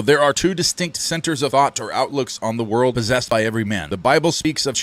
there are two distinct centers of thought or outlooks on the world possessed by every man. The Bible speaks of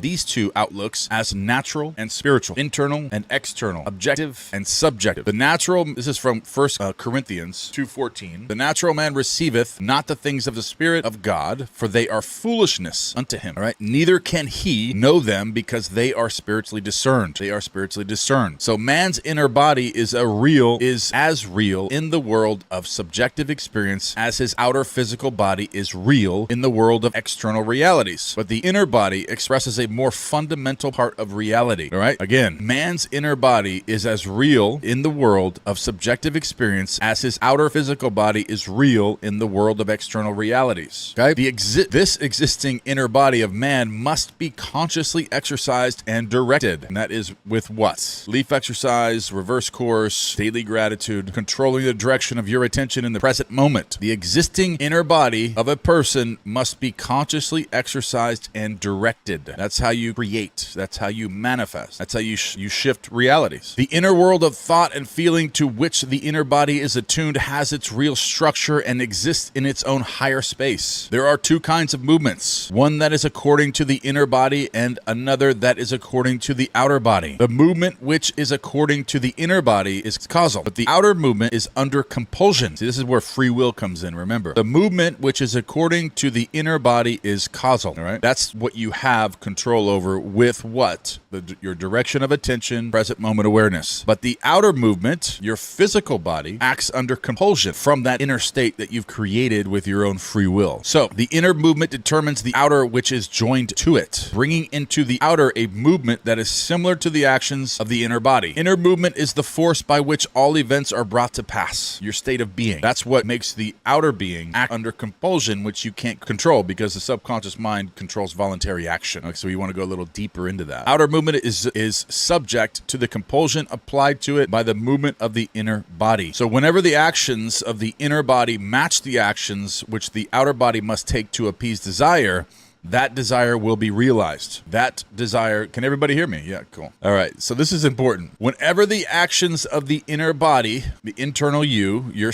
these two outlooks as natural and spiritual, internal and external, objective and subjective. The natural, this is from 1 Corinthians 2:14. The natural man receiveth not the things of the Spirit of God, for they are foolishness unto him. All right. Neither can he know them because they are spiritually discerned. They are spiritually discerned. So man's inner body is as real in the world of subjective experience as his outer physical body is real in the world of external realities. But the inner body expresses a more fundamental part of reality. All right. Again, man's inner body is as real in the world of subjective experience as his outer physical body is real in the world of external realities. Okay. This existing inner body of man must be consciously exercised and directed. And that is with what? Leaf exercise, reverse course, daily gratitude, controlling the direction of your attention in the present moment. The existing inner body of a person must be consciously exercised and directed. That's how you create. That's how you manifest. That's how you shift realities. The inner world of thought and feeling to which the inner body is attuned has its real structure and exists in its own higher space. There are two kinds of movements. One that is according to the inner body and another that is according to the outer body. The movement which is according to the inner body is causal, but the outer movement is under compulsion. See, this is where free will comes in, remember. The movement which is according to the inner body is causal, all right? That's what you have control over with what? Your direction of attention, present moment awareness. But the outer movement, your physical body, acts under compulsion from that inner state that you've created with your own free will. So the inner movement determines the outer which is joined to it, bringing into the outer a movement that is similar to the actions of the inner body. Inner movement is the force by which all events are brought to pass, your state of being. That's what makes the outer being act under compulsion, which you can't control because the subconscious mind controls voluntary action. Okay, so you want to go a little deeper into that. Outer movement is subject to the compulsion applied to it by the movement of the inner body. So whenever the actions of the inner body match the actions which the outer body must take to appease desire, that desire will be realized. That desire, can everybody hear me? Yeah, cool. All right, so this is important. Whenever the actions of the inner body, the internal you, your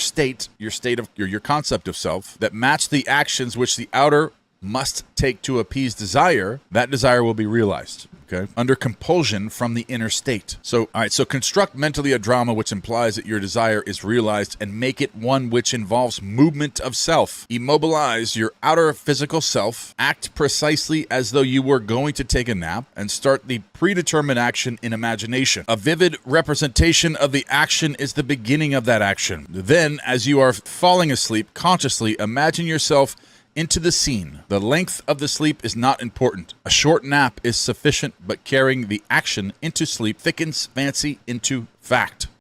concept of self, that match the actions which the outer must take to appease desire, that desire will be realized. Okay. Under compulsion from the inner state. So, all right. So construct mentally a drama which implies that your desire is realized and make it one which involves movement of self. Immobilize your outer physical self. Act precisely as though you were going to take a nap and start the predetermined action in imagination. A vivid representation of the action is the beginning of that action. Then, as you are falling asleep, consciously imagine yourself into the scene. The length of the sleep is not important. A short nap is sufficient, but carrying the action into sleep thickens fancy into fact.